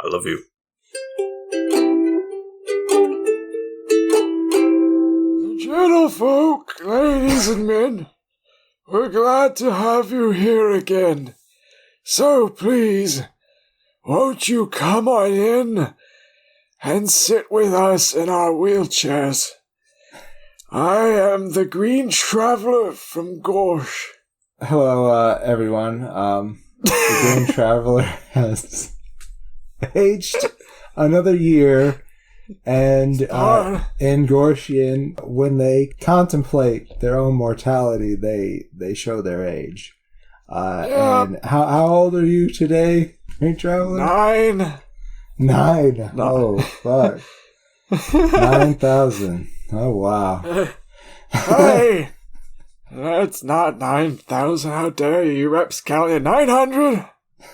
I love you. Gentlefolk, ladies and men, we're glad to have you here again. So please, won't you come on in and sit with us in our wheelchairs? I am the Green Traveler from Gorsh. Hello, everyone. The Green Traveler has aged another year, and in Gorshian, when they contemplate their own mortality, they show their age. And how old are you today, Green Traveler? 9. Oh, fuck. 9,000. Oh, wow. Hey! That's not 9,000. How dare you? You reps counted 900?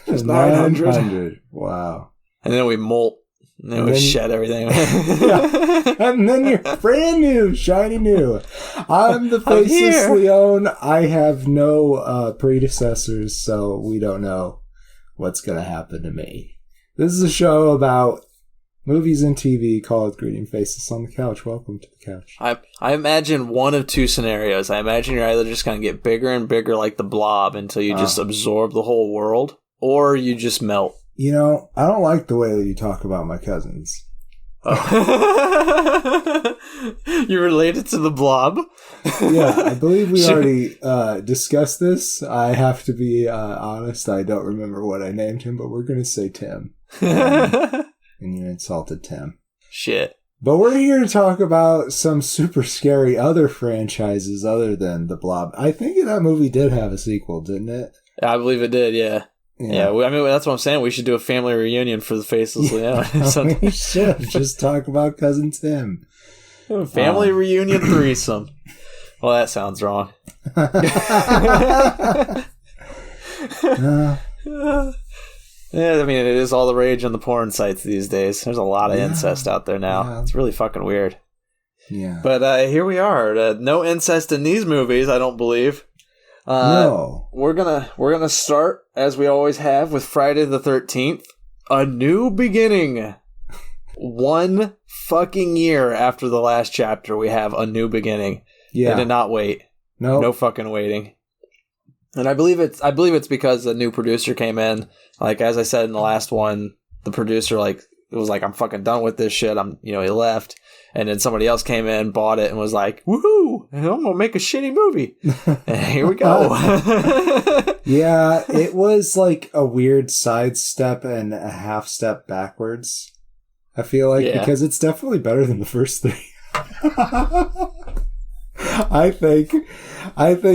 Just 900. Wow. And then we molt. And then we shed everything. Yeah. And then you're brand new, shiny new. I'm the Faceless Leone. I have no predecessors, so we don't know what's going to happen to me. This is a show about movies and TV called Greeting Faces on the Couch. Welcome to the couch. I imagine one of two scenarios. I imagine you're either just going to get bigger and bigger like the Blob until you just absorb the whole world, or you just melt. You know, I don't like the way that you talk about my cousins. Oh. You're related to the Blob? Yeah, I believe we already discussed this. I have to be honest. I don't remember what I named him, but we're going to say Tim. And you insulted Tim. Shit. But we're here to talk about some super scary other franchises other than the Blob. I think that movie did have a sequel, didn't it? I believe it did, yeah. Yeah, I mean, that's what I'm saying. We should do a family reunion for the Faceless Leone. We should just talk about Cousin Tim. Family reunion threesome. Well, that sounds wrong. Yeah, I mean, it is all the rage on the porn sites these days. There's a lot of incest out there now. Yeah. It's really fucking weird. Yeah. But here we are. No incest in these movies, I don't believe. No. We're gonna start, as we always have, with Friday the 13th. A new beginning. 1 fucking year after the last chapter, we have a new beginning. Yeah. They did not wait. No fucking waiting. And I believe it's because a new producer came in. Like, as I said in the last one, the producer, it was like, I'm fucking done with this shit. He left. And then somebody else came in, bought it, and was like, woohoo, I'm going to make a shitty movie. And here we go. Yeah, it was like a weird sidestep and a half step backwards, I feel like, because it's definitely better than the first 3. I think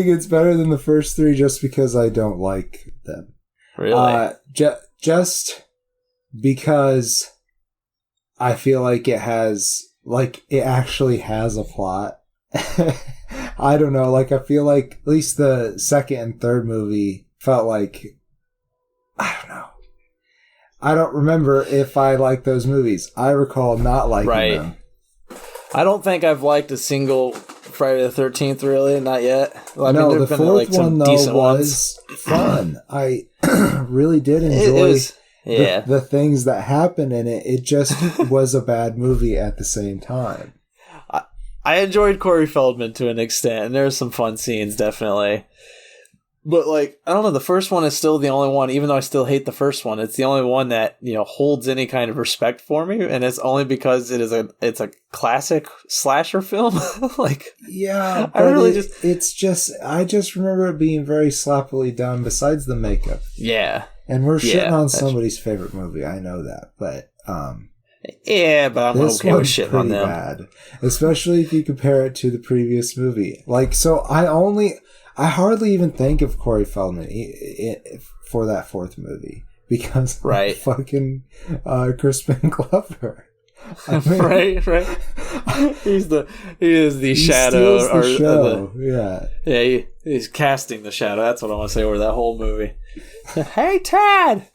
it's better than the first 3 just because I don't like them. Really? Just because I feel like it actually has a plot. I don't know. I feel like at least the second and third movie felt like, I don't know. I don't remember if I liked those movies. I recall not liking them. I don't think I've liked a single Friday the 13th, really. Not yet. Well, no, the fourth one, though, was fun. I really did enjoy the things that happened in it. It just was a bad movie at the same time. I enjoyed Corey Feldman to an extent, and there's some fun scenes, definitely. But, I don't know, the first one is still the only one, even though I still hate the first one, it's the only one that, holds any kind of respect for me, and it's only because it's a classic slasher film. Yeah, I just remember it being very sloppily done, besides the makeup. Yeah. And we're shitting on somebody's favorite movie, I know that, but... yeah, but I'm okay with shitting on them. Bad, especially if you compare it to the previous movie. I hardly even think of Corey Feldman for that fourth movie because of fucking Crispin Glover. I mean, right. He is the shadow, or the show. He's casting the shadow. That's what I want to say over that whole movie. Hey, Tad.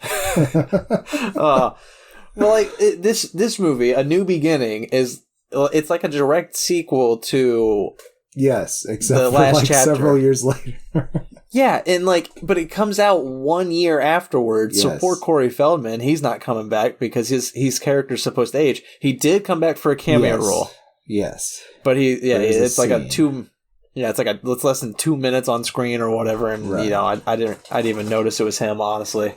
This movie, A New Beginning, it's like a direct sequel to Yes, except the for last like chapter. several years later. Yeah, and like, but it comes out 1 year afterwards. So Yes. poor Corey Feldman, he's not coming back because his character's supposed to age. He did come back for a cameo role, Yes. but it's like a scene. it's less than 2 minutes on screen or whatever, and Right. you know, I didn't even notice it was him, honestly.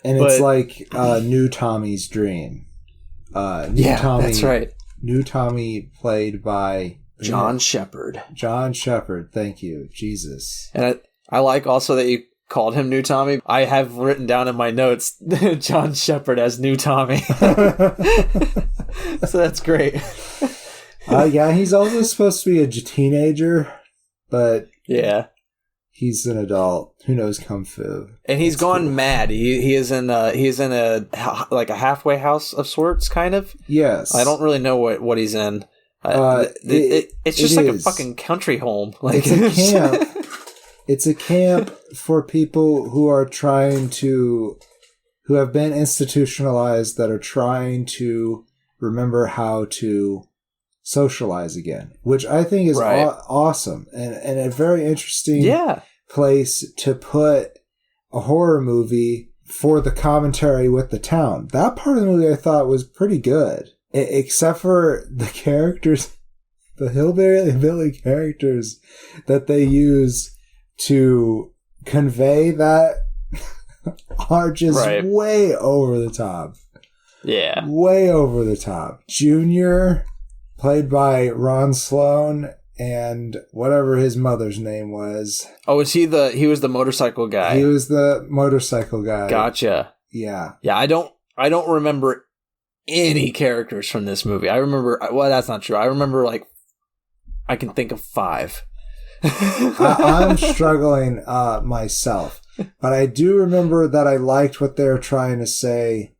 And But- it's like new Tommy's dream. That's right. New Tommy played by John Shepard. John Shepard. Thank you, Jesus. And I like also that you called him New Tommy. I have written down in my notes John Shepard as New Tommy. So that's great. Yeah, he's also supposed to be a teenager, but Yeah. he's an adult who knows kung fu. And he's That's gone cool. mad. He is in a like a halfway house of sorts, kind of. Yes. I don't really know what he's in. It's just it like a is. fucking country home. Like It's a camp. It's a camp for people who are who have been institutionalized, that are trying to remember how to socialize again, which I think is Right. awesome and a very interesting Yeah. place to put a horror movie for the commentary with the town. That part of the movie I thought was pretty good, except for the characters, the hillbilly characters that they use to convey that are just Right. way over the top. Yeah. Way over the top. Junior, played by Ron Sloan, and whatever his mother's name was. Oh, he was the motorcycle guy. He was the motorcycle guy. Gotcha. Yeah. Yeah, I don't remember any characters from this movie. I remember, well, that's not true. I remember I can think of 5. I'm struggling myself, but I do remember that I liked what they were trying to say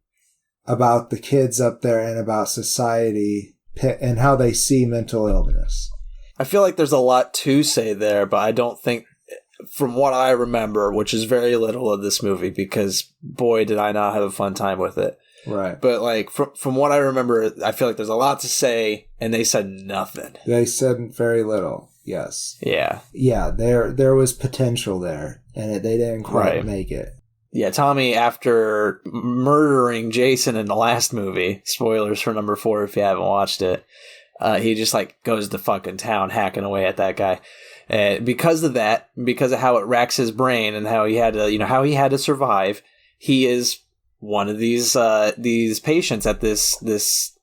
about the kids up there and about society and how they see mental illness. I feel like there's a lot to say there, but I don't think, from what I remember, which is very little of this movie, because boy, did I not have a fun time with it. Right. But from what I remember, I feel like there's a lot to say, and they said nothing. They said very little. Yes. Yeah. Yeah, there was potential there, and they didn't quite Right. make it. Yeah, Tommy, after murdering Jason in the last movie, spoilers for number 4 if you haven't watched it, he just goes to fucking town hacking away at that guy. Because of that, because of how it racks his brain and how he had to survive, he is one of these patients at this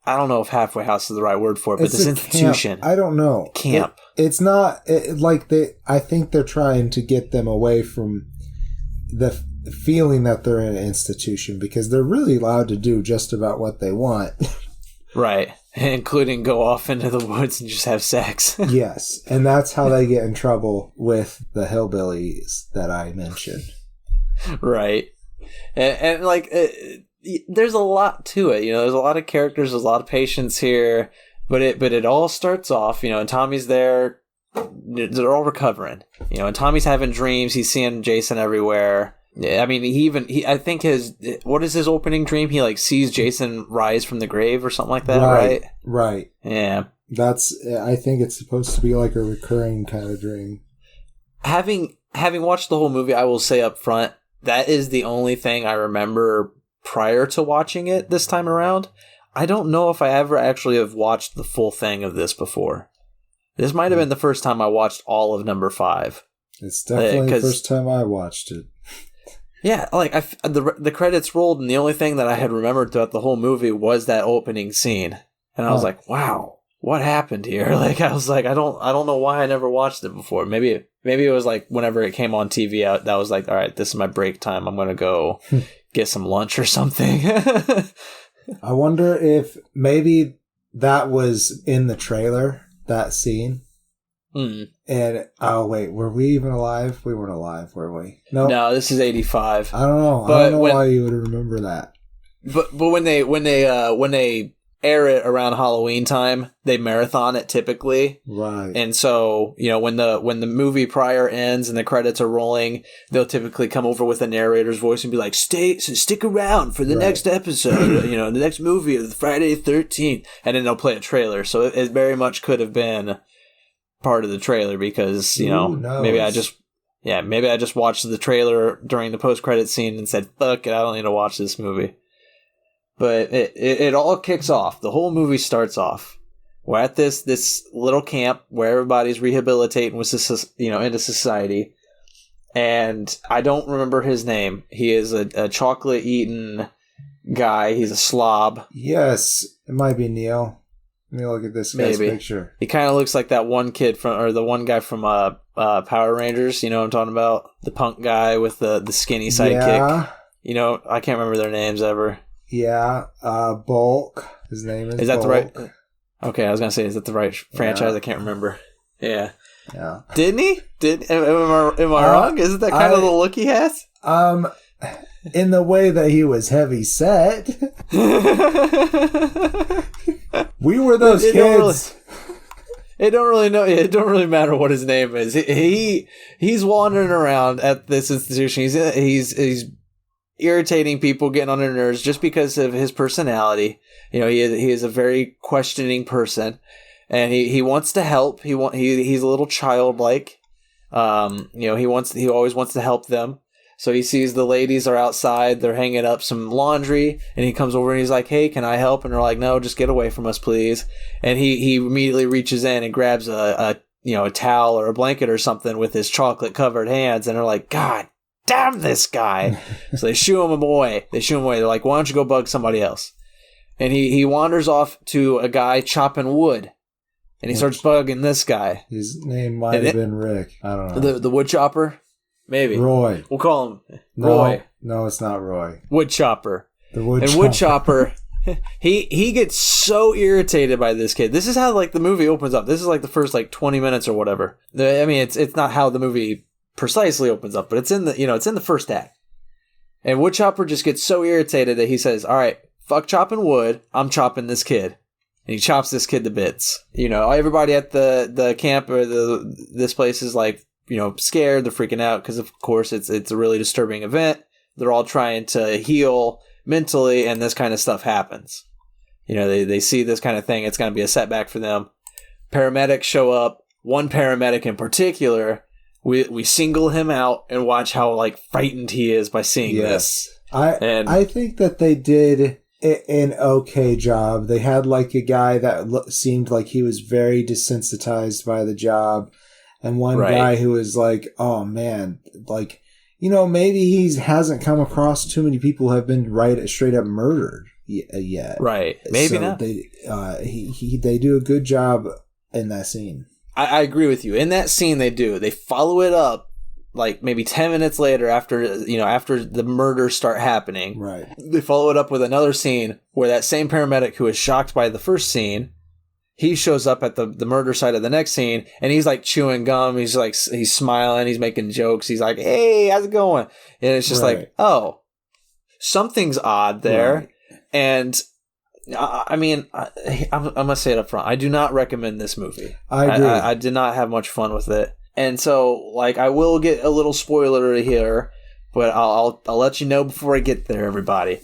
I don't know if halfway house is the right word for it, but It's this a institution. Camp. I don't know. Camp. It's not I think they're trying to get them away from the feeling that they're in an institution, because they're really allowed to do just about what they want. Right. Including go off into the woods and just have sex. Yes. And that's how they get in trouble with the hillbillies that I mentioned. Right. And there's a lot to it. There's a lot of characters, there's a lot of patients here, but it all starts off, and Tommy's there. They're all recovering, and Tommy's having dreams. He's seeing Jason everywhere. I mean, I think what is his opening dream? He sees Jason rise from the grave or something like that, right? Right. Yeah. I think it's supposed to be like a recurring kind of dream. Having watched the whole movie, I will say up front, that is the only thing I remember prior to watching it this time around. I don't know if I ever actually have watched the full thing of this before. This might have been the first time I watched all of number 5. It's definitely the first time I watched it. Yeah, the credits rolled, and the only thing that I had remembered throughout the whole movie was that opening scene, and I was like, "Wow, what happened here?" I don't know why I never watched it before. Maybe it was whenever it came on TV, that was all right, this is my break time. I'm gonna go get some lunch or something. I wonder if maybe that was in the trailer, that scene. And oh wait, were we even alive? We weren't alive, were we? No, this is 85. I don't know. I don't know why you would remember that. But when they air it around Halloween time, they marathon it typically. Right. And so, when the movie prior ends and the credits are rolling, they'll typically come over with a narrator's voice and be like, stick around for the next episode, the next movie of Friday the 13th. And then they'll play a trailer. So it very much could have been part of the trailer because, you Who know, maybe I knows? just watched the trailer during the post-credit scene and said, fuck it, I don't need to watch this movie. But it all kicks off. The whole movie starts off. We're at this little camp where everybody's rehabilitating into society. And I don't remember his name. He is a chocolate-eating guy. He's a slob. Yes, it might be Neil. Let me look at this guy's picture. He kind of looks like that one kid the one guy from Power Rangers. You know what I'm talking about? The punk guy with the skinny sidekick. Yeah. You know, I can't remember their names ever. Yeah, Bulk. His name is that Bulk. the right? Okay, I was gonna say, is that the right franchise? Yeah. I can't remember. Yeah. Yeah. Didn't he? Am I wrong? Isn't that kind of the look he has? In the way that he was heavy set. We were those kids. It don't really matter what his name is. He's wandering around at this institution. He's irritating people, getting on their nerves just because of his personality. You know, he is a very questioning person, and he wants to help. He's a little childlike. You know, he always wants to help them. So he sees the ladies are outside, they're hanging up some laundry, and he comes over and he's like, "Hey, can I help?" And they're like, "No, just get away from us, please." And he immediately reaches in and grabs a towel or a blanket or something with his chocolate covered hands, and they're like, "God damn this guy." So they shoo him away. They're like, "Why don't you go bug somebody else?" And he wanders off to a guy chopping wood. And he starts bugging this guy. His name might have been Rick. I don't know. The wood chopper? Maybe. Roy. We'll call him Roy. No, it's not Roy. Wood chopper. The wood and chopper. wood chopper, he gets so irritated by this kid. This is how the movie opens up. This is the first 20 minutes or whatever. I mean, it's not how the movie precisely opens up, but it's in the first act. And wood chopper just gets so irritated that he says, "All right, fuck chopping wood. I'm chopping this kid." And he chops this kid to bits. You know, everybody at the camp or this place is scared. They're freaking out because, of course, it's a really disturbing event. They're all trying to heal mentally, and this kind of stuff happens. You know, they see this kind of thing. It's going to be a setback for them. Paramedics show up. One paramedic in particular, we single him out and watch how frightened he is by seeing this. I think that they did an okay job. They had a guy that seemed like he was very desensitized by the job. And one guy who was like, "Oh man, maybe he hasn't come across too many people who have been straight up murdered yet." Right. Maybe not. They do a good job in that scene. I agree with you. In that scene, they do. They follow it up maybe 10 minutes later after the murders start happening. Right. They follow it up with another scene where that same paramedic who was shocked by the first scene, he shows up at the murder site of the next scene, and he's chewing gum. He's he's smiling. He's making jokes. He's like, "Hey, how's it going?" And it's just oh, something's odd there. Right. And I mean, I'm gonna say it up front. I do not recommend this movie. I agree. I did not have much fun with it, and so I will get a little spoilery here, but I'll let you know before I get there, everybody.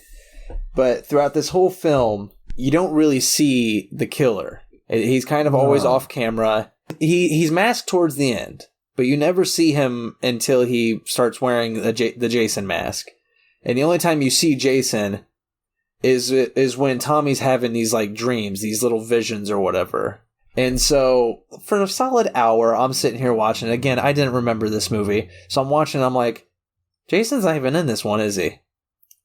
But throughout this whole film, you don't really see the killer. He's kind of always off camera. He's masked towards the end, but you never see him until he starts wearing the Jason mask. And the only time you see Jason is when Tommy's having these dreams, these little visions or whatever. And so for a solid hour, I'm sitting here watching it. Again, I didn't remember this movie. So I'm watching, I'm like, Jason's not even in this one, is he?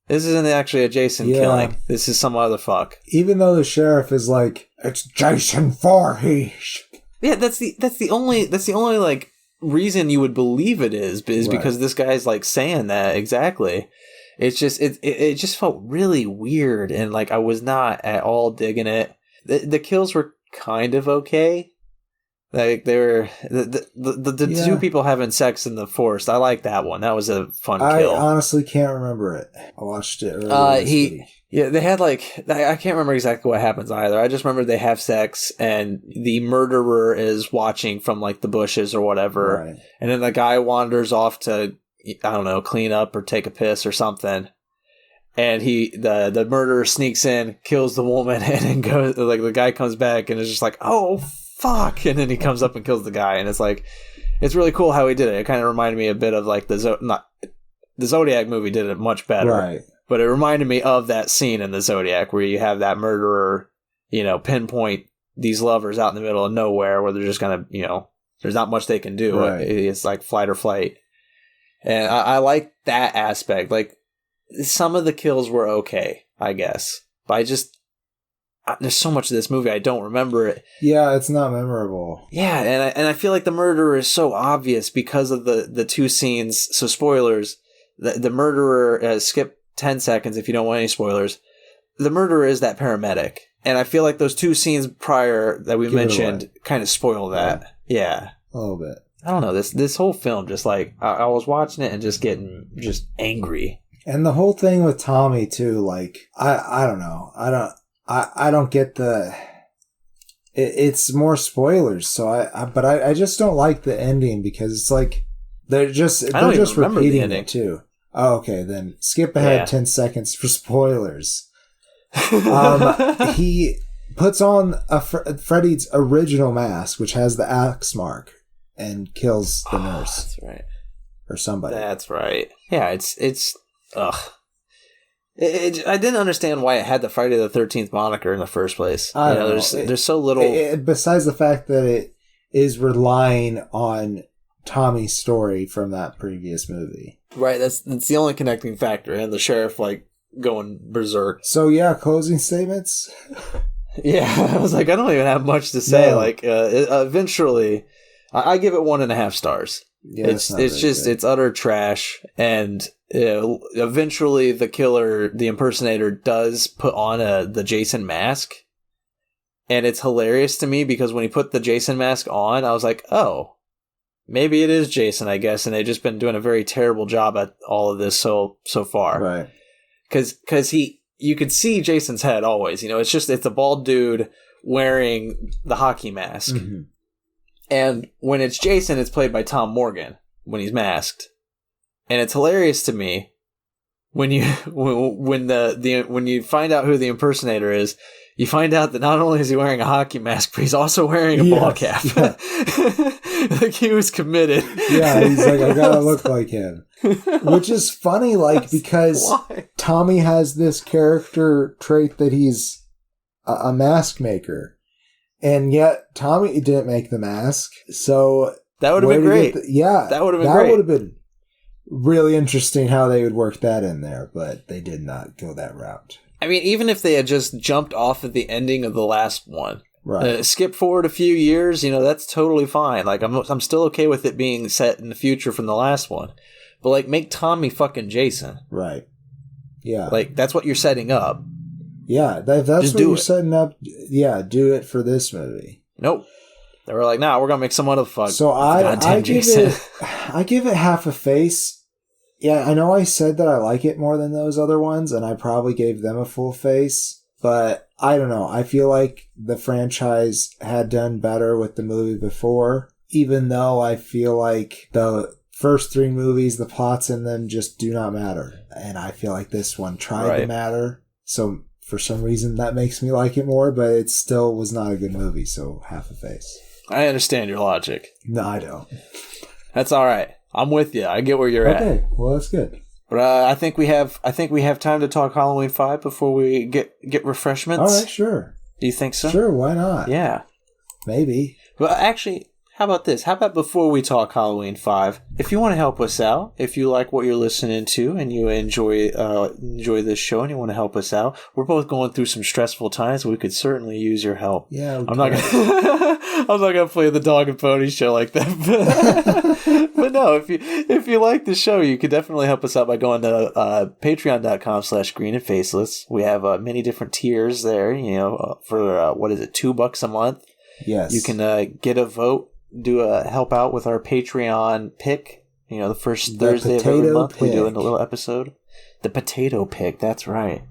This isn't actually a Jason killing. This is some other fuck. Even though the sheriff is like, "It's Jason Voorhees." Yeah, that's the only reason you would believe it is because this guy's saying that exactly. It's just it just felt really weird, and I was not at all digging it. The kills were kind of okay. They were the two people having sex in the forest. I like that one. That was a fun kill. I honestly can't remember it. I watched it earlier this week. Yeah, they had I can't remember exactly what happens either. I just remember they have sex and the murderer is watching from the bushes or whatever. Right. And then the guy wanders off to, I don't know, clean up or take a piss or something. And the murderer sneaks in, kills the woman, and then goes. The guy comes back and is just like, "Oh fuck, and then he comes up and kills the guy, and it's like, it's really cool how he did it. It kind of reminded me a bit of like the Zodiac movie did it much better, Right. But it reminded me of that scene in the Zodiac where you have that murderer, pinpoint these lovers out in the middle of nowhere where they're just gonna, there's not much they can do. Right. It's like flight or flight, and I like that aspect. Like some of the kills were okay, I guess, but there's so much of this movie I don't remember it. Yeah, it's not memorable. Yeah, and I feel like the murderer is so obvious because of the two scenes. So spoilers, the murderer, skip 10 seconds if you don't want any spoilers. The murderer is that paramedic. And I feel like those two scenes prior that we mentioned kind of spoil that. Yeah. A little bit. I don't know, this whole film just like, I was watching it and just getting just angry. And the whole thing with Tommy too, like, I don't know. I don't get it's more spoilers. So I just don't like the ending because it's like they're just repeating it too. Oh, okay, then skip ahead 10 seconds for spoilers. He puts on Freddy's original mask, which has the axe mark, and kills the nurse. That's right. Or somebody. That's right. Yeah, it's ugh. I didn't understand why it had the Friday the 13th moniker in the first place. I don't know. There's so little. Besides the fact that it is relying on Tommy's story from that previous movie. Right, that's the only connecting factor, and the sheriff like going berserk. So yeah, closing statements. Yeah, I was like, I don't even have much to say. No. Like, eventually, I give it 1.5 stars. Yeah, it's just good. It's utter trash, and eventually the killer, the impersonator, does put on the Jason mask, and it's hilarious to me because when he put the Jason mask on, I was like, oh. Maybe it is Jason, I guess, and they've just been doing a very terrible job at all of this so far. Right. Because you could see Jason's head always. It's a bald dude wearing the hockey mask. Mm-hmm. And when it's Jason, it's played by Tom Morgan when he's masked. And it's hilarious to me when you when you find out who the impersonator is. You find out that not only is he wearing a hockey mask, but he's also wearing a ball cap. Yeah. Like he was committed. Yeah, he's like, I gotta look like him. Which is funny, like, because Tommy has this character trait that he's a mask maker. And yet, Tommy didn't make the mask. So that would have been great. That would have been really interesting how they would work that in there, but they did not go that route. I mean, even if they had just jumped off at the ending of the last one, right? Skip forward a few years, that's totally fine. Like I'm still okay with it being set in the future from the last one, but like make Tommy fucking Jason, right? Yeah, like that's what you're setting up. Yeah, that's just what you're setting up. Yeah, do it for this movie. Nope. They were like, nah, we're gonna make some other fuck. So I give it half a face. Yeah, I know I said that I like it more than those other ones, and I probably gave them a full face, but I don't know. I feel like the franchise had done better with the movie before, even though I feel like the first 3 movies, the plots in them just do not matter. And I feel like this one tried to matter, so for some reason that makes me like it more, but it still was not a good movie, so half a face. I understand your logic. No, I don't. That's all right. I'm with you. I get where you're at. Okay, well that's good. But I think we have time to talk Halloween 5 before we get refreshments. All right, sure. Do you think so? Sure, why not? Yeah. Maybe. Well, actually, how about this? How about before we talk Halloween 5, if you want to help us out, if you like what you're listening to and you enjoy this show and you want to help us out, we're both going through some stressful times, so we could certainly use your help. Yeah, I'm not gonna play the dog and pony show like that. But no, if you like the show, you could definitely help us out by going to patreon.com/greenandfaceless. We have many different tiers there, for what is it, $2 a month? Yes. You can get a vote, do a help out with our Patreon pick. The first Thursday of every month we do a little episode. The potato pick, that's right.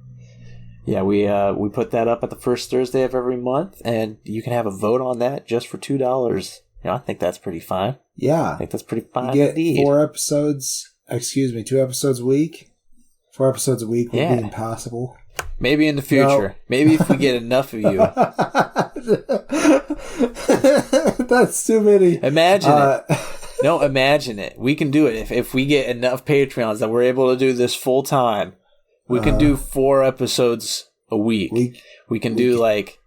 Yeah, we put that up at the first Thursday of every month, and you can have a vote on that just for $2. I think that's pretty fine. Yeah. I think that's pretty fine. You get indeed. 2 episodes a week. 4 episodes a week would be impossible. Maybe in the future. No. Maybe if we get enough of you. That's too many. Imagine it. No, imagine it. We can do it. If we get enough Patreons that we're able to do this full time, we can do 4 episodes a week. We can do like,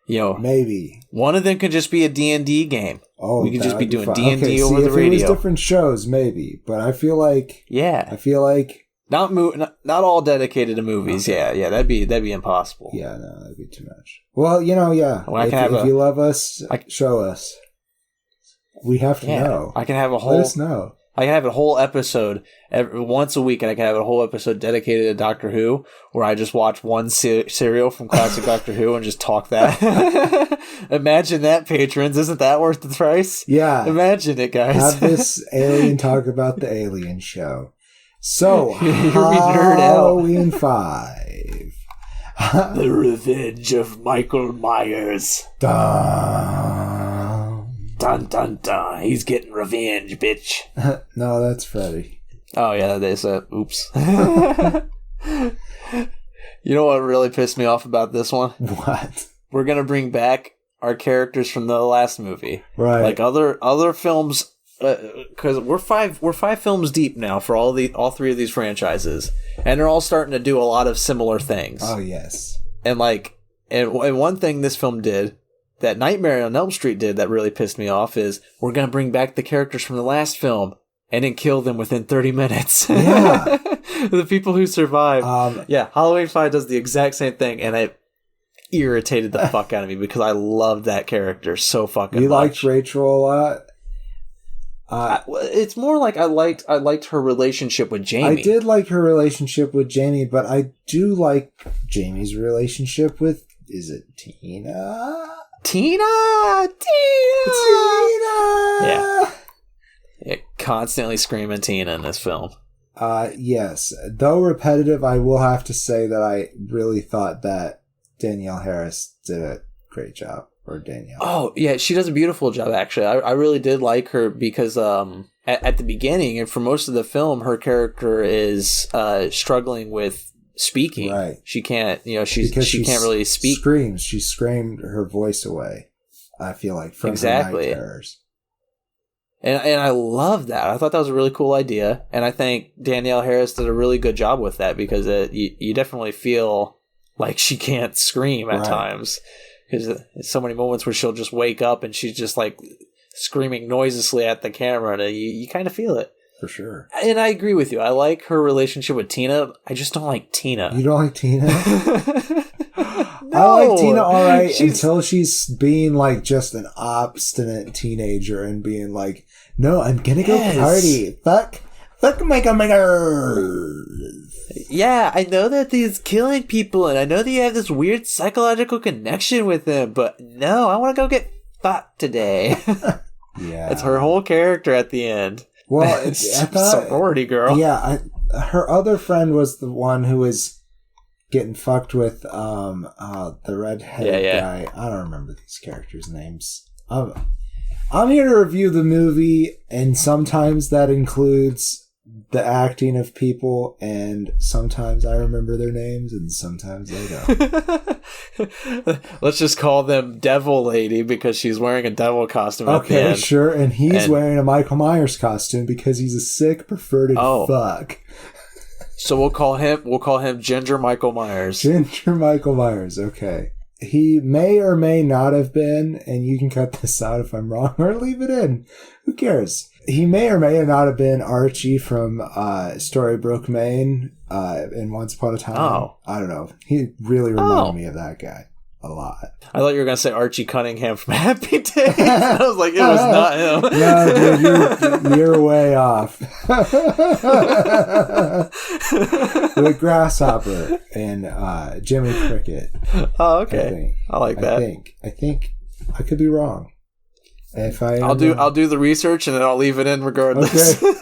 maybe one of them could just be a D&D game. Oh, we could just be doing D&D D&D over the radio. If it was different shows, maybe. But I feel like not all dedicated to movies. Okay. Yeah, that'd be impossible. Yeah, no, that'd be too much. Well, if you love us, show us. We have to know. I can have a whole. Let us know. I can have a whole episode once a week, and I can have a whole episode dedicated to Doctor Who, where I just watch one serial from classic Doctor Who and just talk that. Imagine that, patrons! Isn't that worth the price? Yeah. Imagine it, guys. Have this alien talk about the Alien show. So, nerd Halloween 5. The Revenge of Michael Myers. Dun, dun, dun. He's getting revenge, bitch. No, that's Freddy. Oh, yeah, they said, oops. You know what really pissed me off about this one? What? We're going to bring back our characters from the last movie. Right. Like other films, because we're five films deep now for all 3 of these franchises. And they're all starting to do a lot of similar things. Oh, yes. And one thing this film did that Nightmare on Elm Street did that really pissed me off is we're going to bring back the characters from the last film and then kill them within 30 minutes. Yeah. The people who survive. Halloween 5 does the exact same thing, and it irritated the fuck out of me because I loved that character so fucking much. You liked Rachel a lot? It's more like I liked her relationship with Jamie. I did like her relationship with Jamie, but I do like Jamie's relationship with, is it Tina? Tina! Yeah. Constantly screaming Tina in this film. Yes. Though repetitive, I will have to say that I really thought that Danielle Harris did a great job. Or Danielle. Oh, yeah, she does a beautiful job, actually. I really did like her because at the beginning and for most of the film, her character is struggling with speaking. Right. She can't, she can't really speak. She screamed her voice away, I feel like, from her night terrors. And I love that. I thought that was a really cool idea. And I think Danielle Harris did a really good job with that because you definitely feel like she can't scream at times. Because there's so many moments where she'll just wake up and she's just like screaming noiselessly at the camera. And you kind of feel it. For sure. And I agree with you. I like her relationship with Tina. I just don't like Tina. You don't like Tina? No, I like Tina all right until she's being like just an obstinate teenager and being like, no, I'm gonna go party. Fuck my Yeah, I know that he's killing people and I know that you have this weird psychological connection with him, but no, I want to go get fucked today. Yeah. It's her whole character at the end. Well, I thought, sorority girl. Yeah, her other friend was the one who was getting fucked with the redheaded guy. I don't remember these characters' names. I'm here to review the movie, and sometimes that includes the acting of people, and sometimes I remember their names, and sometimes I don't. Let's just call them Devil Lady because she's wearing a devil costume at the end. Sure, and he's wearing a Michael Myers costume because he's a sick, perverted fuck. So we'll call him Ginger Michael Myers. Ginger Michael Myers, okay. He may or may not have been, and you can cut this out if I'm wrong, or leave it in. Who cares? He may or may not have been Archie from Storybrooke, Maine, in Once Upon a Time. Oh. I don't know. He really reminded me of that guy a lot. I thought you were going to say Archie Cunningham from Happy Days. I was like, it was not him. No, dude, you're way off. The Grasshopper and Jimmy Cricket. Oh, okay. I like that. I think I could be wrong. If I'll do the research and then I'll leave it in regardless. Okay.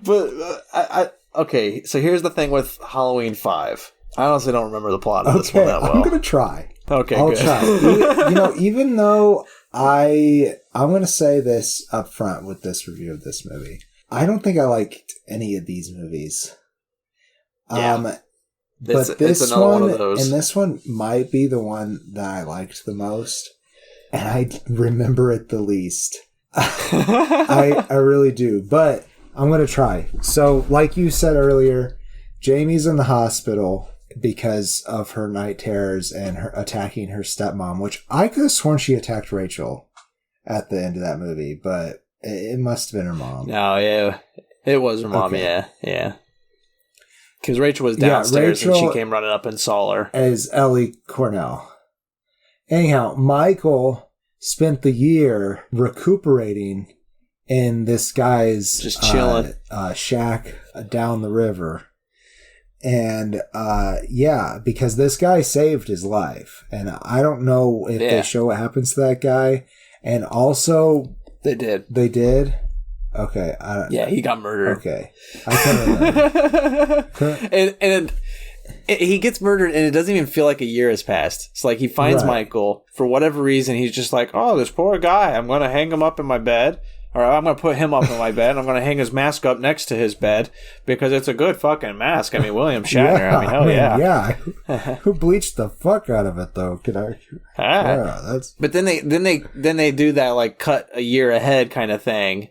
But okay, so here's the thing with Halloween 5. I honestly don't remember the plot of this one that well. I'm gonna try. Okay, I'll good. try. Even though I'm gonna say this up front with this review of this movie, I don't think I liked any of these movies. Yeah. It's another one of those. And this one might be the one that I liked the most, and I remember it the least. I really do, but I'm going to try. So, like you said earlier, Jamie's in the hospital because of her night terrors and her attacking her stepmom, which I could have sworn she attacked Rachel at the end of that movie, but it must have been her mom. No, yeah. It was her mom, Okay. yeah. Because Rachel was downstairs and she came running up and saw her. As Ellie Cornell. Anyhow, Michael spent the year recuperating in this guy's just chilling shack down the river. And because this guy saved his life. And I don't know if they show what happens to that guy. And also... They did. They did? Okay. Yeah, he got murdered. Okay. I can't remember. and he gets murdered, and it doesn't even feel like a year has passed. It's like he finds Michael. For whatever reason, he's just like, oh, this poor guy. I'm going to hang him up in my bed. Or I'm going to put him up in my bed. I'm going to hang his mask up next to his bed because it's a good fucking mask. I mean, William Shatner. Hell yeah. Yeah. Who bleached the fuck out of it though? That's. But then they do that like cut a year ahead kind of thing.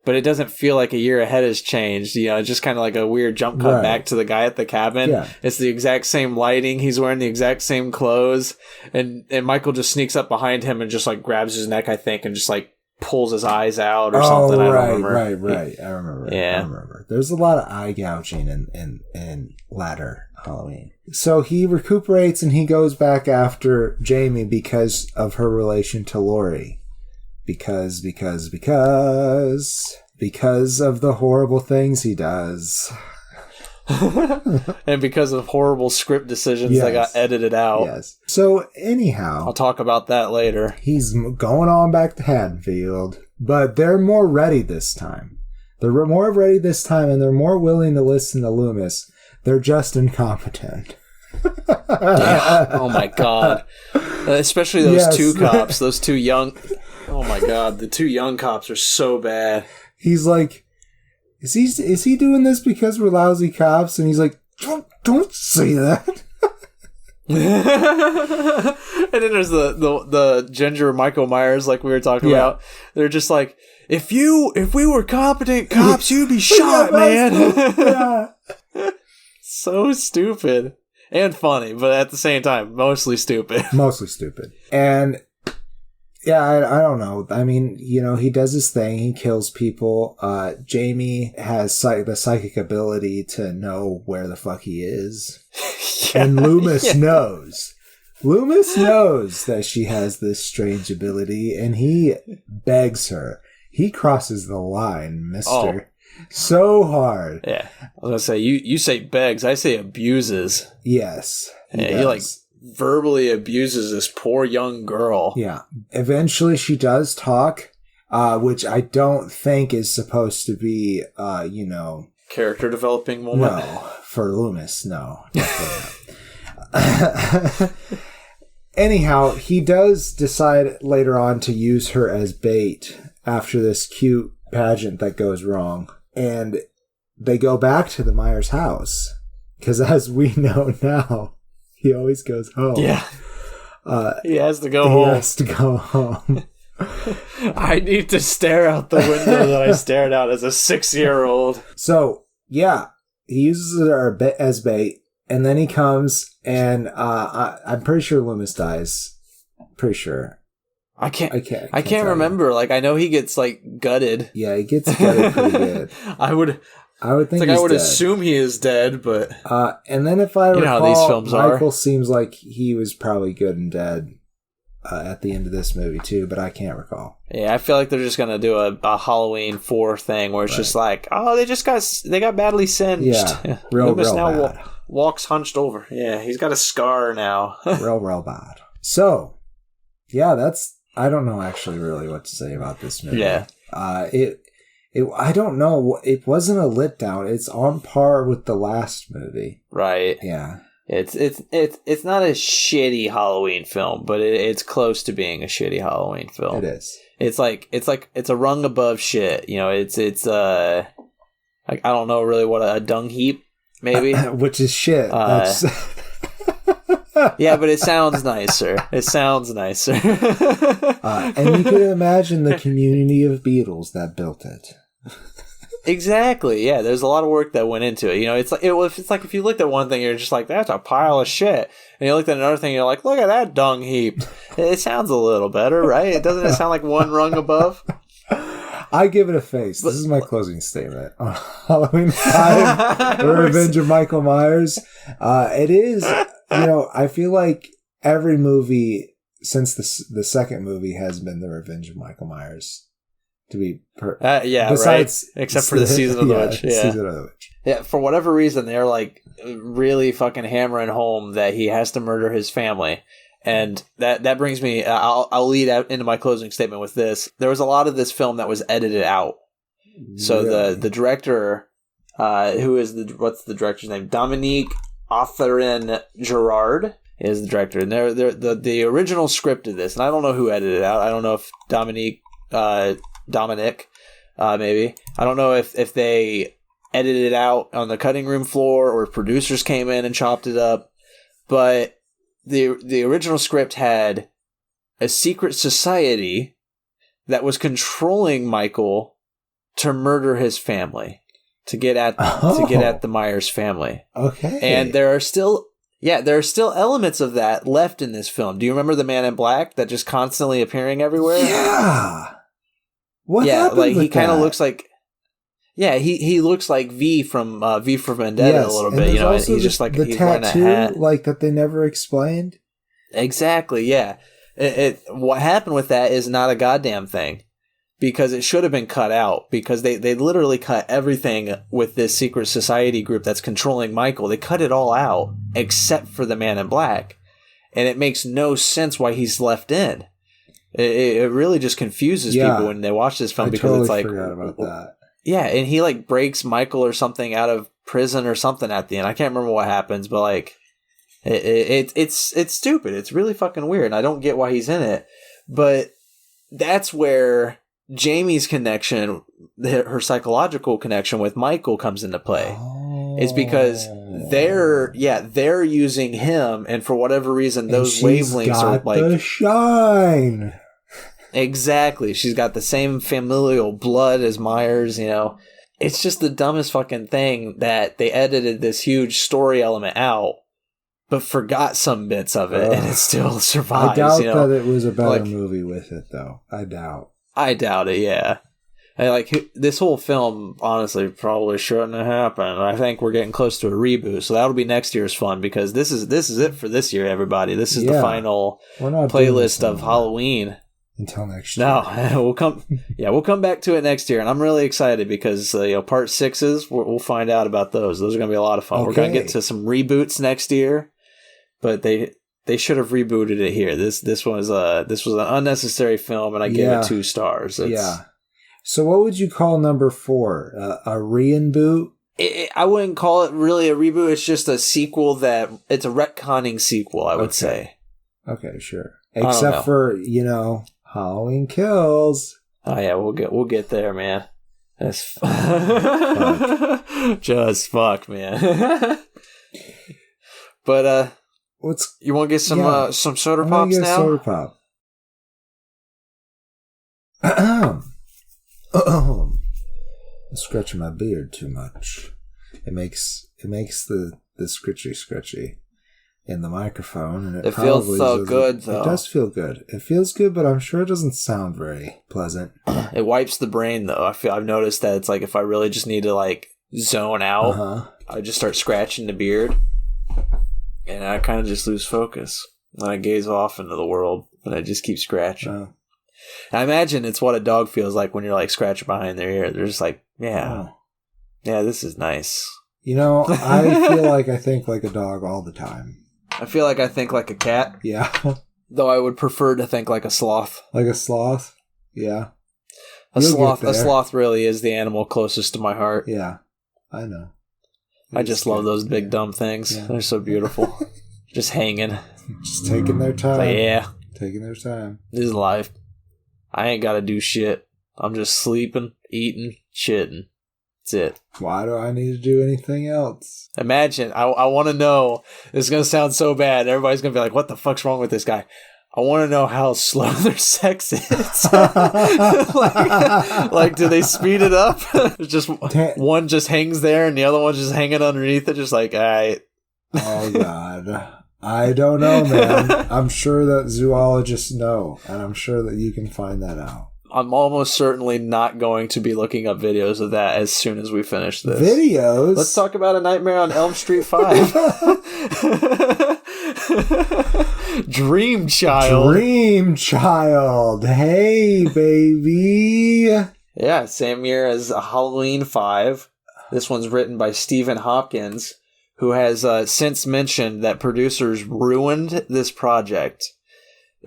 But it doesn't feel like a year ahead has changed. You know, it's just kind of like a weird jump cut back to the guy at the cabin. Yeah. It's the exact same lighting. He's wearing the exact same clothes. And Michael just sneaks up behind him and just like grabs his neck, I think, and just like pulls his eyes out or something. I don't remember. Right. I remember. Yeah. I remember. There's a lot of eye gouging in latter Halloween. So he recuperates and he goes back after Jamie because of her relation to Laurie. Because of the horrible things he does. And because of horrible script decisions that got edited out. Yes. So anyhow, I'll talk about that later. He's going on back to Haddonfield, but they're more ready this time. They're more ready this time, and they're more willing to listen to Loomis. They're just incompetent. Yeah. Oh my god. Especially those two cops, those two young... Oh my god, the two young cops are so bad. He's like, is he doing this because we're lousy cops? And he's like, don't say that. And then there's the ginger Michael Myers, like we were talking about. They're just like, if we were competent cops, you'd be shot, man. So stupid and funny, but at the same time, mostly stupid. Mostly stupid. And I don't know. I mean, you know, he does his thing. He kills people. Jamie has the psychic ability to know where the fuck he is. And Loomis knows. Loomis knows that she has this strange ability, and he begs her. He crosses the line, mister. So hard. Yeah. I was going to say, you say begs. I say abuses. Yes. He like verbally abuses this poor young girl. Yeah. Eventually she does talk, which I don't think is supposed to be, character developing moment. No, for Loomis, no. Definitely not. Anyhow, he does decide later on to use her as bait after this cute pageant that goes wrong. And they go back to the Myers house. Because as we know now, he always goes home. Yeah. He has to go home. He has to go home. I need to stare out the window that I stared out as a 6-year-old. So, yeah. He uses her as bait. And then he comes and I'm pretty sure Loomis dies. Pretty sure. I can't remember. Like, I know he gets like gutted. Yeah, he gets gutted pretty good. I would think I would assume he is dead, but and then if I recall, how these films Michael are. Seems like he was probably good and dead at the end of this movie too, but I can't recall. Yeah, I feel like they're just gonna do a Halloween 4 thing where it's just like, oh, they got badly singed. Yeah, real bad. Walks hunched over. Yeah, he's got a scar now. real bad. So, yeah, I don't know actually really what to say about this movie. Yeah. I don't know. It wasn't a lit down. It's on par with the last movie. Right. Yeah. It's not a shitty Halloween film, but it's close to being a shitty Halloween film. It is. It's a rung above shit. You know, it's I don't know really what a dung heap. maybe. Which is shit. That's... Yeah, but it sounds nicer. It sounds nicer. And you can imagine the community of Beatles that built it. Exactly. Yeah, there's a lot of work that went into it. You know, it's like if you looked at one thing, you're just like, that's a pile of shit. And you looked at another thing, you're like, look at that dung heap. It sounds a little better, right? Doesn't it sound like one rung above? I give it a face. This is my closing statement on Halloween 5, The Revenge of Michael Myers. It is, I feel like every movie since the second movie has been The Revenge of Michael Myers. To be besides, right? Except for the Season of the Witch. Yeah. Season of the Witch. Yeah, for whatever reason, they're like really fucking hammering home that he has to murder his family. And that brings me, I'll lead out into my closing statement with this. There was a lot of this film that was edited out. So really? the director, what's the director's name? Dominique Authorin Gerard is the director. And they're the original script of this, and I don't know who edited it out. I don't know if Dominic, maybe. I don't know if they edited it out on the cutting room floor or producers came in and chopped it up. But the original script had a secret society that was controlling Michael to murder his family, to get at the Myers family. Okay. And there are still elements of that left in this film. Do you remember the Man in Black that just constantly appearing everywhere? Yeah. What happened like with he kind of that? looks like. Yeah, he looks like V from V for Vendetta a little bit, and he's just like he's wearing a hat, like that they never explained. Exactly, yeah. What happened with that is not a goddamn thing, because it should have been cut out, because they literally cut everything with this secret society group that's controlling Michael. They cut it all out except for the Man in Black, and it makes no sense why he's left in. It really just confuses people when they watch this film, because it's like, forgot about that. Yeah, and he like breaks Michael or something out of prison or something at the end. I can't remember what happens, but like it's stupid. It's really fucking weird, and I don't get why he's in it. But that's where Jamie's connection, her psychological connection with Michael comes into play. Is because they're using him, and for whatever reason, those wavelengths are like the shine. Exactly. She's got the same familial blood as Myers, It's just the dumbest fucking thing that they edited this huge story element out, but forgot some bits of it, and it still survives. I doubt that it was a better movie with it, though. I doubt it, yeah. And this whole film, honestly, probably shouldn't have happened. I think we're getting close to a reboot, so that'll be next year's fun, because this is it for this year, everybody. This is the final playlist of Halloween. Until next year. No, we'll come back to it next year, and I'm really excited because part 6s we'll find out about those. Those are going to be a lot of fun. Okay. We're going to get to some reboots next year, but they should have rebooted it here. This was an unnecessary film, and I gave it 2 stars. So what would you call number 4? A re-boot? I wouldn't call it really a reboot. It's just a sequel it's a retconning sequel, I would say. Okay, sure. Except for, Halloween Kills. Oh yeah, we'll get there, man. That's fuck. Just fuck, man. But you want to get some soda pops now? Soda pop. I'm scratching my beard too much. It makes the scritchy in the microphone, and it feels so good, though. It does feel good. It feels good, but I'm sure it doesn't sound very pleasant. It wipes the brain, though. I've noticed that it's like if I really just need to zone out, I just start scratching the beard, and I kind of just lose focus. And I gaze off into the world, and I just keep scratching. I imagine it's what a dog feels like when you're scratching behind their ear. They're just like, yeah, this is nice. I feel like I think like a dog all the time. I feel like I think like a cat. Yeah. Though I would prefer to think like a sloth. Like a sloth? Yeah. A sloth really is the animal closest to my heart. Yeah. I know. I just love those big dumb things. Yeah. They're so beautiful. Just hanging. Just taking their time. Yeah. Taking their time. This is life. I ain't got to do shit. I'm just sleeping, eating, shitting. That's it. Why do I need to do anything else? Imagine, I want to know, this is going to sound so bad. Everybody's going to be like, what the fuck's wrong with this guy? I want to know how slow their sex is. like, do they speed it up? Just one just hangs there and the other one just hanging underneath it, just like, all right. Oh, God. I don't know, man. I'm sure that zoologists know, and I'm sure that you can find that out. I'm almost certainly not going to be looking up videos of that as soon as we finish this. Videos? Let's talk about A Nightmare on Elm Street 5. Dream Child. Dream Child. Hey, baby. Yeah, same year as Halloween 5. This one's written by Stephen Hopkins, who has since mentioned that producers ruined this project.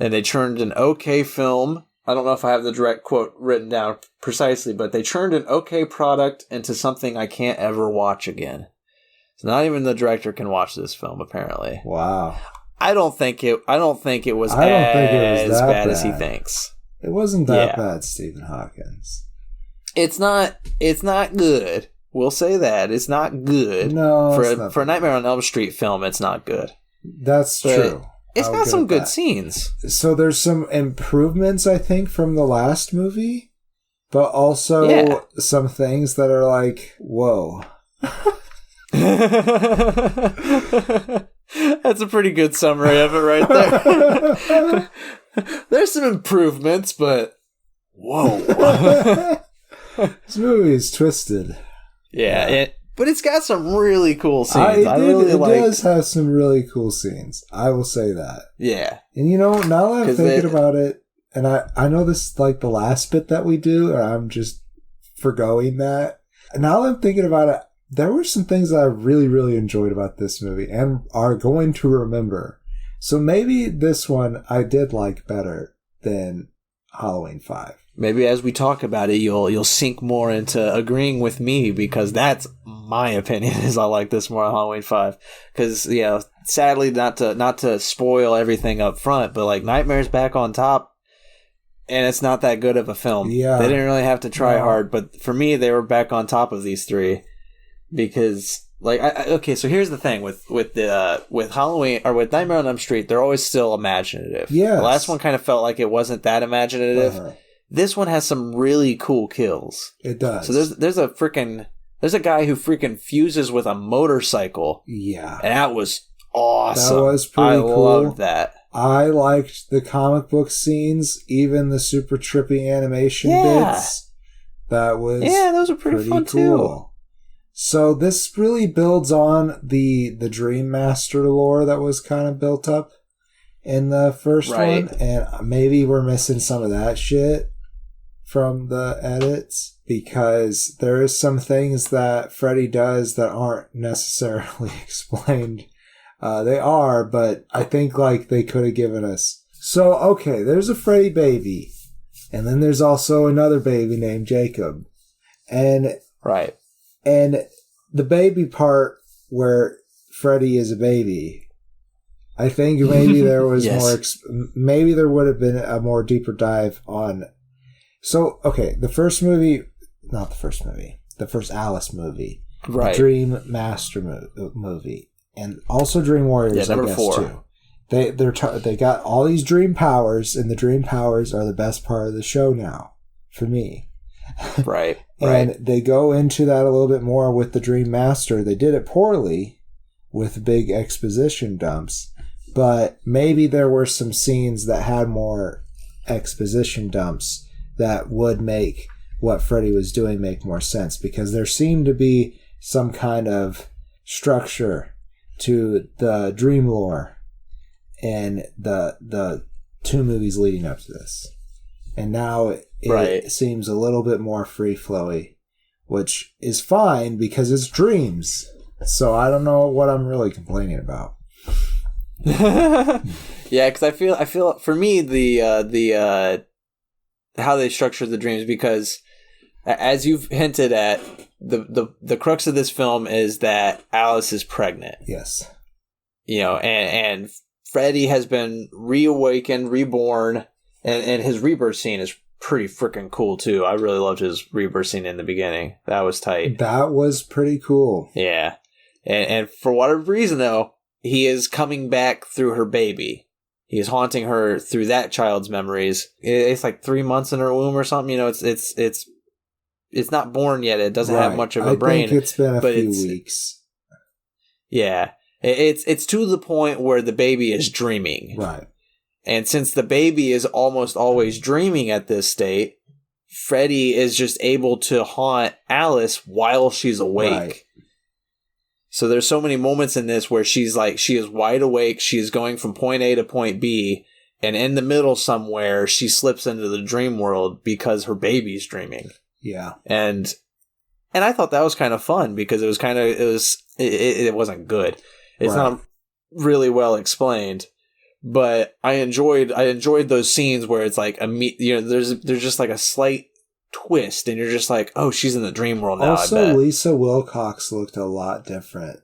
And they turned an okay film. I don't know if I have the direct quote written down precisely, but they turned an okay product into something I can't ever watch again. So not even the director can watch this film, apparently. Wow. I don't think it was as bad as he thinks. It wasn't that bad, Stephen Hawkins. It's not good. We'll say that. It's not good. No, for a Nightmare on Elm Street film, it's not good. That's true. It's got some good scenes. So there's some improvements, I think, from the last movie, but also some things that are like, whoa. That's a pretty good summary of it right there. There's some improvements, but whoa. This movie is twisted. Yeah. But it's got some really cool scenes. It does have some really cool scenes. I will say that. Yeah. And now that I'm thinking about it, and I know this is like the last bit that we do, or I'm just forgoing that. Now that I'm thinking about it, there were some things that I really, really enjoyed about this movie and are going to remember. So maybe this one I did like better than Halloween 5. Maybe as we talk about it, you'll sink more into agreeing with me, because that's my opinion. Is I like this more on Halloween 5, because sadly not to spoil everything up front, but like Nightmare's back on top, and it's not that good of a film. Yeah, they didn't really have to try hard, but for me, they were back on top of these three, because like so here's the thing with Halloween or with Nightmare on Elm Street, they're always still imaginative. Yeah, the last one kind of felt like it wasn't that imaginative. Uh-huh. This one has some really cool kills. It does. So there's a guy who freaking fuses with a motorcycle. Yeah. And that was awesome. That was pretty cool. I loved that. I liked the comic book scenes, even the super trippy animation bits. That was those are pretty fun cool. too. So this really builds on the Dream Master lore that was kind of built up in the first one. And maybe we're missing some of that shit from the edits, because there is some things that Freddy does that aren't necessarily explained. They are, but I think like they could have given us. So, okay, there's a Freddy baby, and then there's also another baby named Jacob. And the baby part where Freddy is a baby, I think maybe there was maybe there would have been a more deeper dive on. So, okay, the first Alice movie, the Dream Master movie, and also Dream Warriors, I guess, 4. Too. They got all these dream powers, and the dream powers are the best part of the show now, for me. Right. And they go into that a little bit more with the Dream Master. They did it poorly with big exposition dumps, but maybe there were some scenes that had more exposition dumps that would make what Freddy was doing make more sense, because there seemed to be some kind of structure to the dream lore in the 2 movies leading up to this. And now it seems a little bit more free-flowy, which is fine because it's dreams. So I don't know what I'm really complaining about. Yeah, because I feel for me the how they structure the dreams, because as you've hinted at, the crux of this film is that Alice is pregnant. Yes. And Freddy has been reawakened, reborn, and his rebirth scene is pretty freaking cool too. I really loved his rebirth scene in the beginning. That was tight. That was pretty cool. Yeah. And for whatever reason, though, he is coming back through her baby. He is haunting her through that child's memories. It's like 3 months in her womb or something. You know, it's not born yet. It doesn't have much of a brain. I think it's been a few weeks. Yeah. It's to the point where the baby is dreaming. Right. And since the baby is almost always dreaming at this state, Freddy is just able to haunt Alice while she's awake. Right. So there's so many moments in this where she is wide awake, she is going from point A to point B, and in the middle somewhere, she slips into the dream world because her baby's dreaming. Yeah. And I thought that was kind of fun because it wasn't good. It's not really well explained, but I enjoyed those scenes where it's like there's just like a slight twist and you're just like, oh, she's in the dream world now. Also, I bet. Lisa Wilcox looked a lot different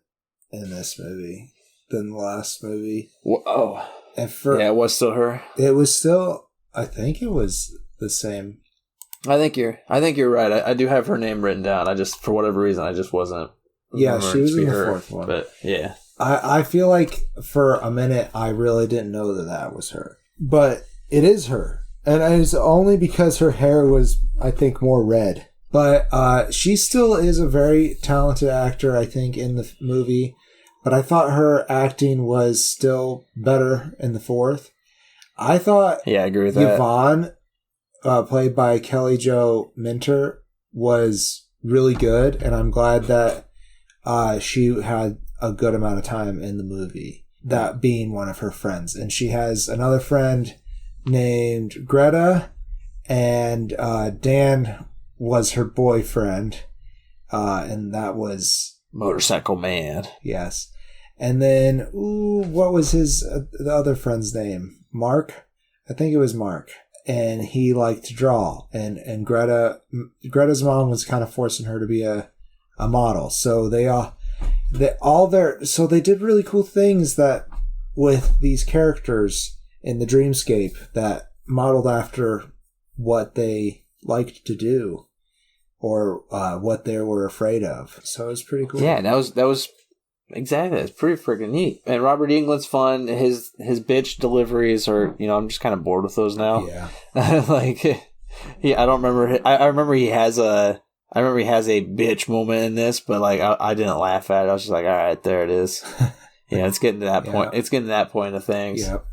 in this movie than the last movie. Oh, it was still her. It was still. I think it was the same. I think you're right. I do have her name written down. I just, for whatever reason, I just wasn't. Yeah, she was in the fourth one. But yeah, I feel like for a minute I really didn't know that was her, but it is her. And it's only because her hair was, I think, more red. But she still is a very talented actor, I think, in the movie. But I thought her acting was still better in the fourth. I thought I agree with that. Yvonne, played by Kelly Jo Minter, was really good. And I'm glad that she had a good amount of time in the movie, that being one of her friends. And she has another friend named Greta, and Dan was her boyfriend, and that was Motorcycle Man. Yes. And then what was the other friend's name? Mark? I think it was Mark. And he liked to draw, and Greta's mom was kind of forcing her to be a model. So they did really cool things that with these characters in the dreamscape that modeled after what they liked to do or what they were afraid of. So it was pretty cool. Yeah, that was exactly. It's pretty freaking neat. And Robert Englund's fun. His bitch deliveries are, I'm just kind of bored with those now. Yeah. I don't remember. I remember he has a bitch moment in this, but like I didn't laugh at it. I was just like, all right, there it is. Yeah, it's getting to that point. It's getting to that point of things. Yep.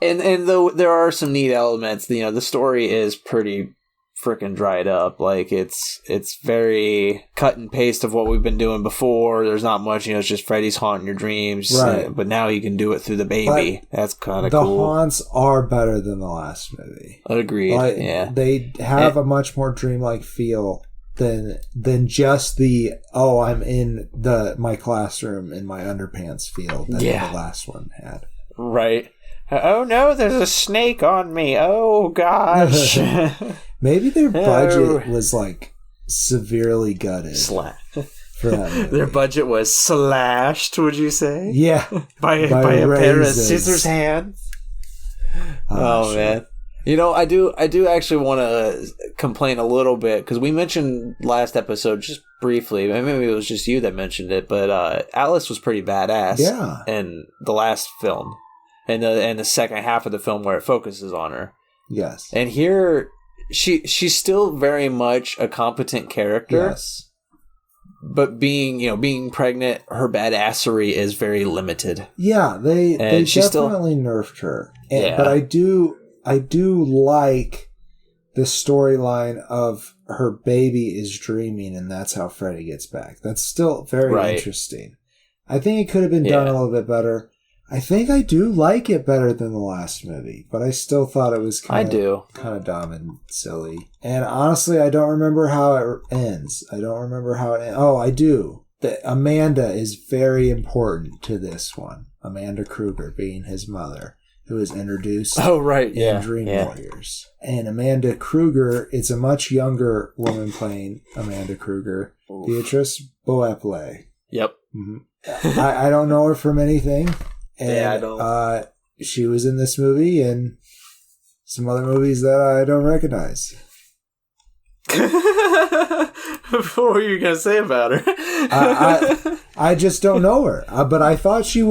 And though there are some neat elements, the story is pretty freaking dried up. Like it's very cut and paste of what we've been doing before. There's not much, it's just Freddy's haunting your dreams. Right. But now you can do it through the baby. But that's kind of cool. The haunts are better than the last movie. Agreed. Yeah. They have a much more dreamlike feel than just the I'm in my classroom in my underpants feel that the last one had. Right. Oh no, there's a snake on me. Oh gosh. Maybe their budget was like severely gutted. For that movie. Their budget was slashed, would you say? Yeah. by a pair of scissors hands. Oh man. I do actually want to complain a little bit because we mentioned last episode just briefly. Maybe it was just you that mentioned it, but Alice was pretty badass. Yeah. In the last film, and the second half of the film where it focuses on her. Yes. And here, she's still very much a competent character. Yes. But being pregnant, her badassery is very limited. Yeah, they definitely nerfed her. But I do like the storyline of her baby is dreaming and that's how Freddy gets back. That's still very interesting. I think it could have been done a little bit better. I think I do like it better than the last movie, but I still thought it was kind of dumb and silly. And honestly, I don't remember how it ends. Oh, I do. Amanda is very important to this one. Amanda Kruger being his mother, who is introduced in Dream Warriors. And Amanda Kruger, it's a much younger woman playing Amanda Kruger. Oof. Beatrice Boeple. Yep. Mm-hmm. I don't know her from anything. And, I don't. She was in this movie, and some other movies that I don't recognize. What were you gonna say about her? I just don't know her, but I thought she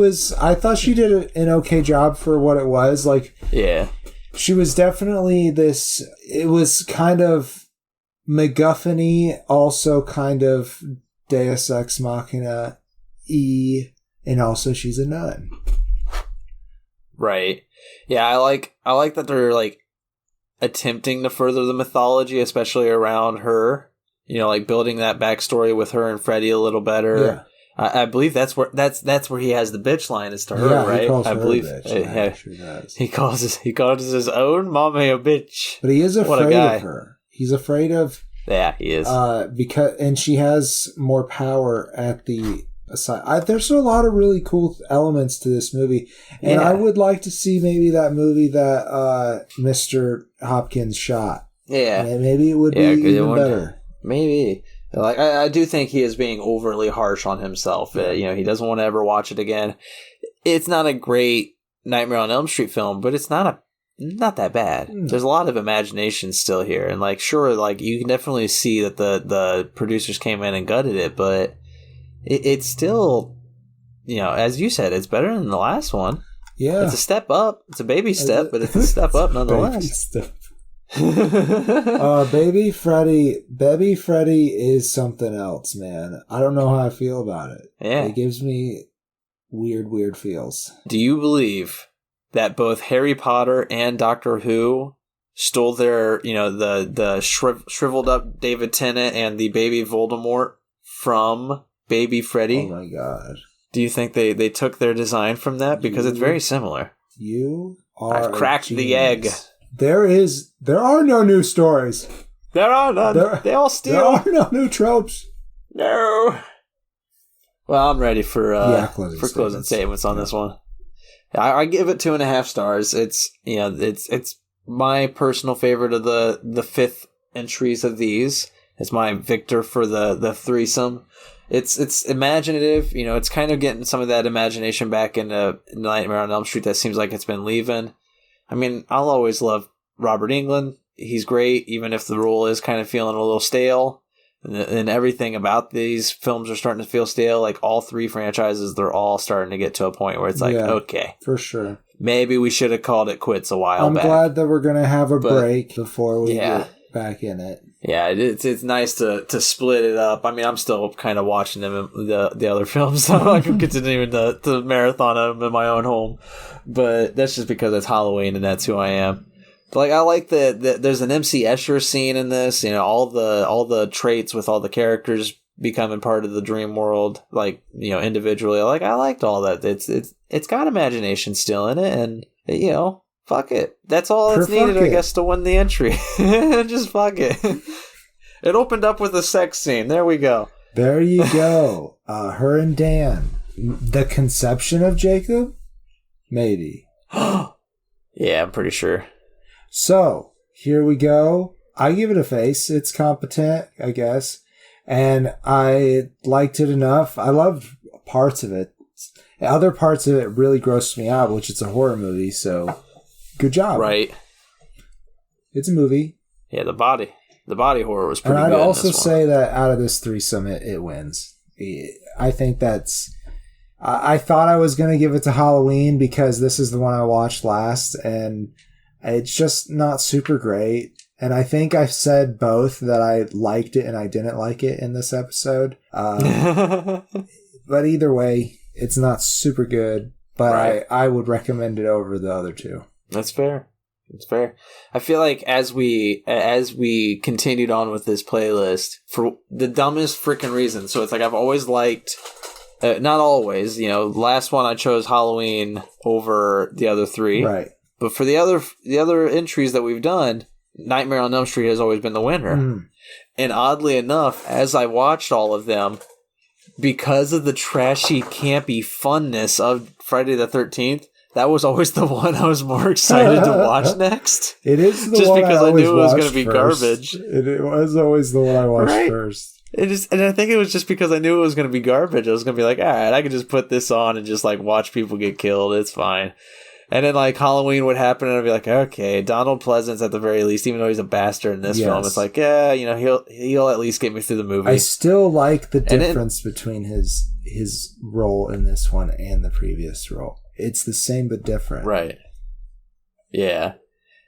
did an okay job for what it was. Like, yeah, she was definitely this. It was kind of MacGuffin-y, also kind of Deus Ex Machina-y, and also she's a nun. Right. Yeah, I like that they're like attempting to further the mythology, especially around her. You know, like building that backstory with her and Freddy a little better. Yeah. I believe that's where he has the bitch line is to her, right? He calls I her believe a bitch. yeah, Sure does. he calls his own mommy a bitch. But he is afraid of her. He's afraid of he is. And she has more power at the side. There's a lot of really cool elements to this movie, and I would like to see maybe that movie that Mr. Hopkins shot. Yeah, and maybe it would be even better. Maybe. Like I do think he is being overly harsh on himself. You know, he doesn't want to ever watch it again. It's not a great Nightmare on Elm Street film, but it's not that bad. No. There's a lot of imagination still here, and like sure, like you can definitely see that the producers came in and gutted it, but it's still, you know, as you said, it's better than the last one. Yeah, it's a step up. It's a baby step, but it's a step up nonetheless. Baby Freddy is something else, man. I don't know how I feel about it. Yeah, it gives me weird feels. Do you believe that both Harry Potter and Doctor Who stole their, you know, the shriveled up David Tennant and the baby Voldemort from Baby Freddy? Oh my god! Do you think they took their design from that? Because it's very similar. I've cracked the egg. There are no new stories. There are none. They all steal. There are no new tropes. No. Well, I'm ready for closing statements. statements on this one. I give it 2.5 stars. It's, you know, it's my personal favorite of the 5th entries of these. It's my victor for the threesome. It's imaginative. You know, it's kind of getting some of that imagination back into Nightmare on Elm Street that seems like it's been leaving. I mean, I'll always love Robert Englund. He's great, even if the role is kind of feeling a little stale. And everything about these films are starting to feel stale. Like all 3 franchises, they're all starting to get to a point where it's like, okay. For sure. Maybe we should have called it quits a while back. I'm glad that we're going to have a break before we get back in it. Yeah, it's nice to split it up. I mean, I'm still kind of watching them the other films, so I can continue to marathon them in my own home. But that's just because it's Halloween and that's who I am. But like, I like that there's an MC Escher scene in this. You know, all the traits with all the characters becoming part of the dream world, like, you know, individually. I liked all that. It's got imagination still in it, and you know. Fuck it. That's all that's needed, I guess, to win the entry. Just fuck it. It opened up with a sex scene. There we go. There you go. Her and Dan. The conception of Jacob? Maybe. Yeah, I'm pretty sure. So, here we go. I give it a face. It's competent, I guess. And I liked it enough. I loved parts of it. Other parts of it really grossed me out, which it's a horror movie, so... Good job. Right. It's a movie. Yeah, the body horror was pretty good. And I'd also say that out of this threesome, it wins. I think that's... I thought I was going to give it to Halloween because this is the one I watched last, and it's just not super great. And I think I've said both that I liked it and I didn't like it in this episode. But either way, it's not super good. But right. I would recommend it over the other 2. That's fair. It's fair. I feel like as we continued on with this playlist, for the dumbest freaking reason. So it's like I've always liked, not always, you know, last one I chose Halloween over the other 3. Right. But for the other entries that we've done, Nightmare on Elm Street has always been the winner. Mm. And oddly enough, as I watched all of them, because of the trashy, campy funness of Friday the 13th, that was always the one I was more excited to watch next. It is the just one because I knew it was going to be first. Garbage. It was always the one I watched first. And I think it was just because I knew it was going to be garbage. I was going to be like, all right, I can just put this on and just like watch people get killed. It's fine. And then like Halloween would happen, and I'd be like, okay, Donald Pleasance at the very least, even though he's a bastard in this film, it's like, yeah, you know, he'll at least get me through the movie. I still like the difference between his role in this one and the previous role. It's the same but different. Right. Yeah.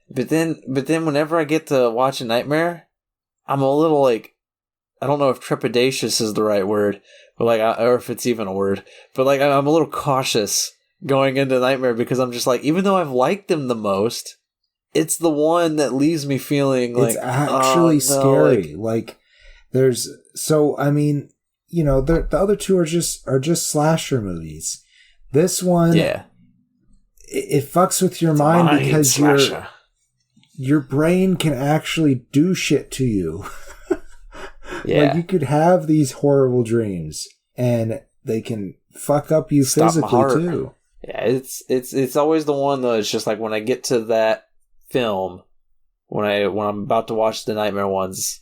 But then whenever I get to watch a Nightmare, I'm a little like, I don't know if trepidatious is the right word, but like, or if it's even a word, but like, I'm a little cautious going into Nightmare because I'm just like, even though I've liked them the most, it's the one that leaves me feeling like, it's actually scary. Like there's, so, I mean, you know, the other two are just slasher movies. This one, it fucks with your mind because your brain can actually do shit to you. Like you could have these horrible dreams and they can fuck up you physically too. Yeah, it's always the one though. It's just like when I get to that film, when I'm about to watch the Nightmare ones,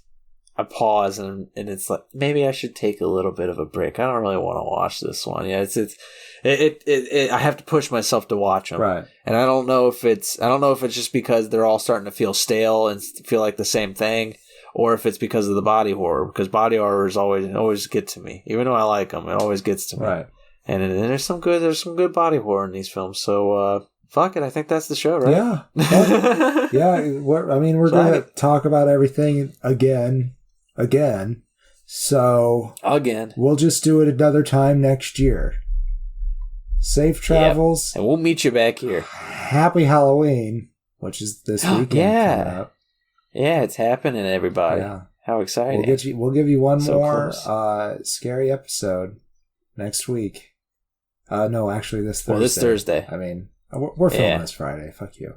I pause and it's like maybe I should take a little bit of a break. I don't really want to watch this one. Yeah, I have to push myself to watch them. Right. And I don't know if it's just because they're all starting to feel stale and feel like the same thing, or if it's because of the body horror. Because body horrors always get to me, even though I like them. It always gets to me. Right. And there's some good body horror in these films. So fuck it, I think that's the show, right? Yeah. We're going to talk about everything again. So again, we'll just do it another time next year. Safe travels. And we'll meet you back here. Happy Halloween, which is this weekend coming up. Yeah, it's happening, everybody. Yeah. How exciting. We'll give you one more scary episode next week. No, actually this Thursday. Well, this Thursday. I mean, we're filming this Friday. Fuck you.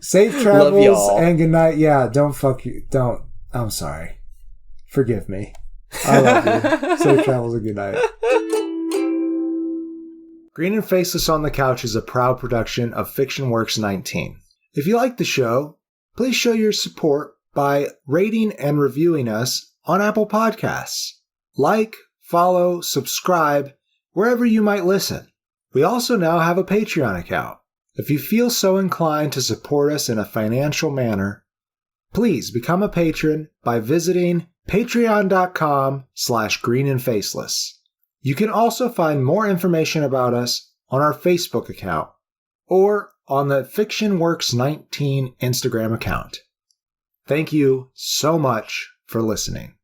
Safe travels and good night. Yeah, don't fuck you. Don't. I'm sorry. Forgive me. I love you. Safe travels and good night. Green and Faceless on the Couch is a proud production of Fiction Works 19. If you like the show, please show your support by rating and reviewing us on Apple Podcasts. Like, follow, subscribe, wherever you might listen. We also now have a Patreon account. If you feel so inclined to support us in a financial manner, please become a patron by visiting patreon.com/greenandfaceless. You can also find more information about us on our Facebook account or on the Fiction Works 19 Instagram account. Thank you so much for listening.